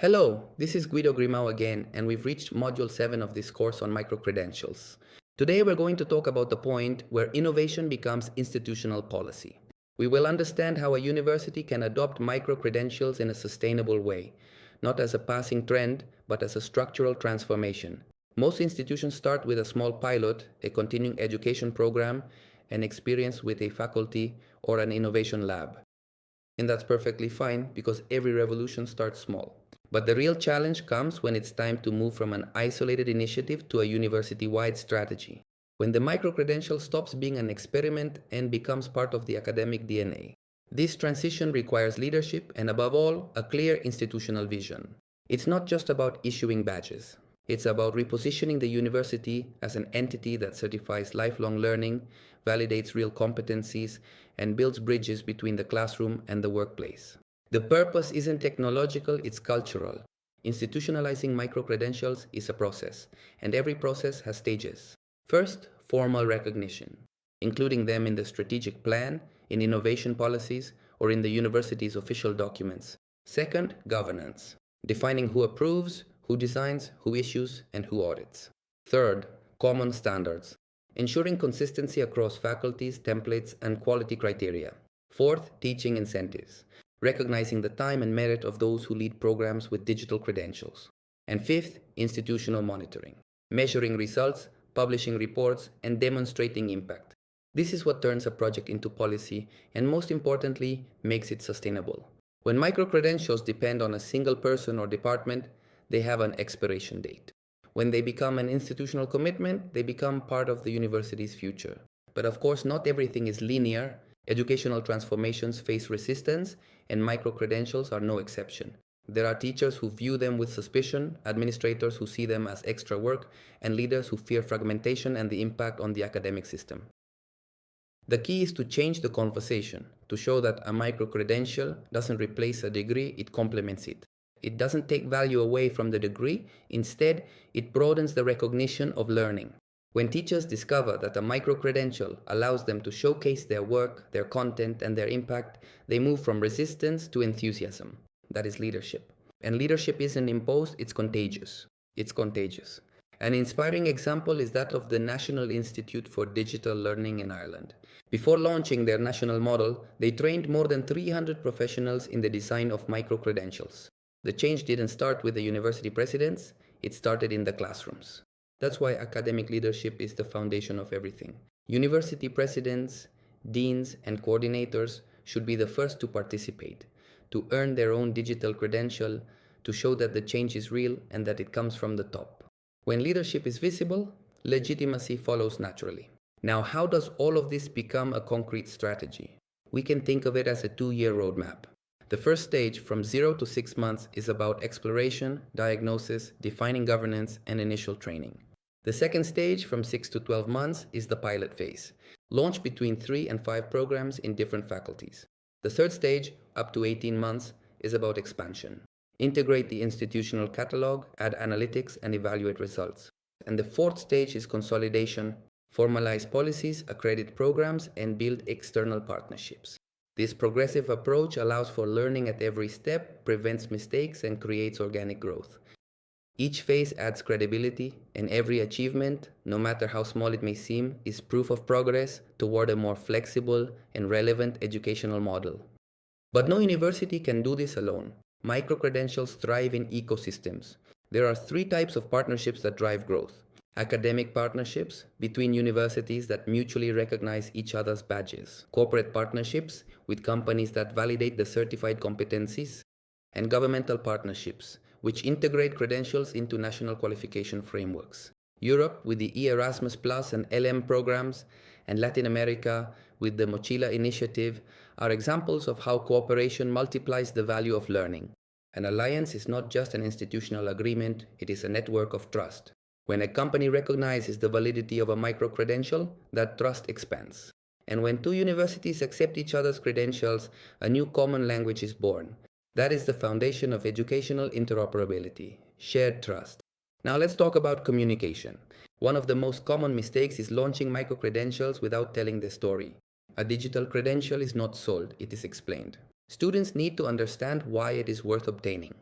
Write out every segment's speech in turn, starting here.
Hello, this is Guido Grinbaum again, and we've reached Module 7 of this course on microcredentials. Today we're going to talk about the point where innovation becomes institutional policy. We will understand how a university can adopt microcredentials in a sustainable way, not as a passing trend, but as a structural transformation. Most institutions start with a small pilot, a continuing education program, an experience with a faculty, or an innovation lab. And that's perfectly fine because every revolution starts small. But the real challenge comes when it's time to move from an isolated initiative to a university-wide strategy, when the microcredential stops being an experiment and becomes part of the academic DNA. This transition requires leadership and, above all, a clear institutional vision. It's not just about issuing badges. It's about repositioning the university as an entity that certifies lifelong learning, validates real competencies, and builds bridges between the classroom and the workplace. The purpose isn't technological, it's cultural. Institutionalizing microcredentials is a process, and every process has stages. First, formal recognition, including them in the strategic plan, in innovation policies, or in the university's official documents. Second, governance, defining who approves, who designs, who issues, and who audits. Third, common standards, ensuring consistency across faculties, templates, and quality criteria. Fourth, teaching incentives, recognizing the time and merit of those who lead programs with digital credentials. And fifth, institutional monitoring, measuring results, publishing reports, and demonstrating impact. This is what turns a project into policy and, most importantly, makes it sustainable. When microcredentials depend on a single person or department, they have an expiration date. When they become an institutional commitment, they become part of the university's future. But of course, not everything is linear. Educational transformations face resistance, and microcredentials are no exception. There are teachers who view them with suspicion, administrators who see them as extra work, and leaders who fear fragmentation and the impact on the academic system. The key is to change the conversation, to show that a microcredential doesn't replace a degree, it complements it. It doesn't take value away from the degree, instead, it broadens the recognition of learning. When teachers discover that a microcredential allows them to showcase their work, their content, and their impact, they move from resistance to enthusiasm. That is leadership. And leadership isn't imposed, it's contagious. It's contagious. An inspiring example is that of the National Institute for Digital Learning in Ireland. Before launching their national model, they trained more than 300 professionals in the design of microcredentials. The change didn't start with the university presidents, it started in the classrooms. That's why academic leadership is the foundation of everything. University presidents, deans, and coordinators should be the first to participate, to earn their own digital credential, to show that the change is real and that it comes from the top. When leadership is visible, legitimacy follows naturally. Now, how does all of this become a concrete strategy? We can think of it as a 2-year roadmap. The first stage, from 0 to 6 months, is about exploration, diagnosis, defining governance, and initial training. The second stage, from 6 to 12 months, is the pilot phase. Launch between 3 and 5 programs in different faculties. The third stage, up to 18 months, is about expansion. Integrate the institutional catalog, add analytics, and evaluate results. And the fourth stage is consolidation. Formalize policies, accredit programs, and build external partnerships. This progressive approach allows for learning at every step, prevents mistakes, and creates organic growth. Each phase adds credibility, and every achievement, no matter how small it may seem, is proof of progress toward a more flexible and relevant educational model. But no university can do this alone. Microcredentials thrive in ecosystems. There are 3 types of partnerships that drive growth. Academic partnerships between universities that mutually recognize each other's badges. Corporate partnerships with companies that validate the certified competencies. And governmental partnerships, which integrate credentials into national qualification frameworks. Europe with the Erasmus Plus and LM programs, and Latin America with the Mochila initiative are examples of how cooperation multiplies the value of learning. An alliance is not just an institutional agreement, it is a network of trust. When a company recognizes the validity of a microcredential, that trust expands. And when 2 universities accept each other's credentials, a new common language is born. That is the foundation of educational interoperability, shared trust. Now let's talk about communication. One of the most common mistakes is launching microcredentials without telling the story. A digital credential is not sold, it is explained. Students need to understand why it is worth obtaining.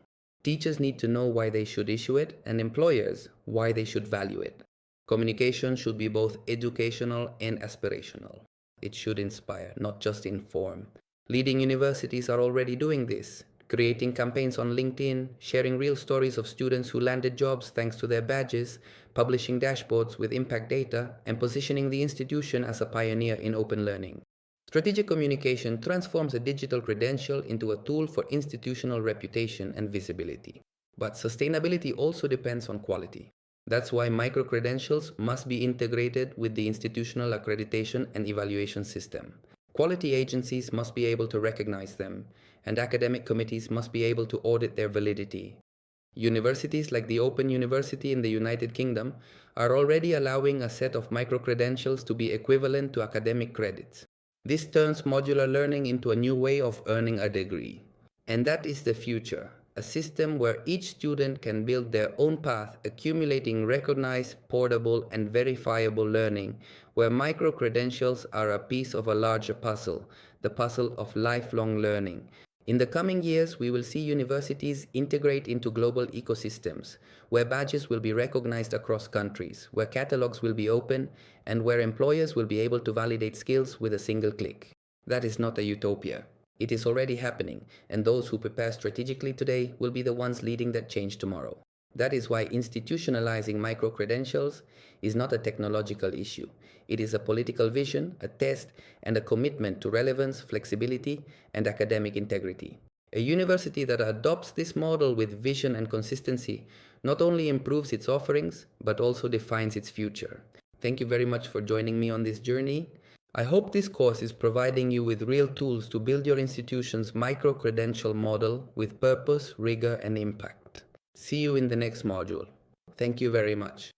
Teachers need to know why they should issue it, and employers why they should value it. Communication should be both educational and aspirational. It should inspire, not just inform. Leading universities are already doing this, creating campaigns on LinkedIn, sharing real stories of students who landed jobs thanks to their badges, publishing dashboards with impact data, and positioning the institution as a pioneer in open learning. Strategic communication transforms a digital credential into a tool for institutional reputation and visibility. But sustainability also depends on quality. That's why microcredentials must be integrated with the institutional accreditation and evaluation system. Quality agencies must be able to recognize them, and academic committees must be able to audit their validity. Universities like the Open University in the United Kingdom are already allowing a set of microcredentials to be equivalent to academic credits. This turns modular learning into a new way of earning a degree. And that is the future, a system where each student can build their own path, accumulating recognized, portable, and verifiable learning, where micro-credentials are a piece of a larger puzzle, the puzzle of lifelong learning. In the coming years, we will see universities integrate into global ecosystems, where badges will be recognized across countries, where catalogs will be open, and where employers will be able to validate skills with a single click. That is not a utopia. It is already happening, and those who prepare strategically today will be the ones leading that change tomorrow. That is why institutionalizing micro-credentials is not a technological issue. It is a political vision, a test, and a commitment to relevance, flexibility, and academic integrity. A university that adopts this model with vision and consistency not only improves its offerings, but also defines its future. Thank you very much for joining me on this journey. I hope this course is providing you with real tools to build your institution's micro-credential model with purpose, rigor, and impact. See you in the next module. Thank you very much.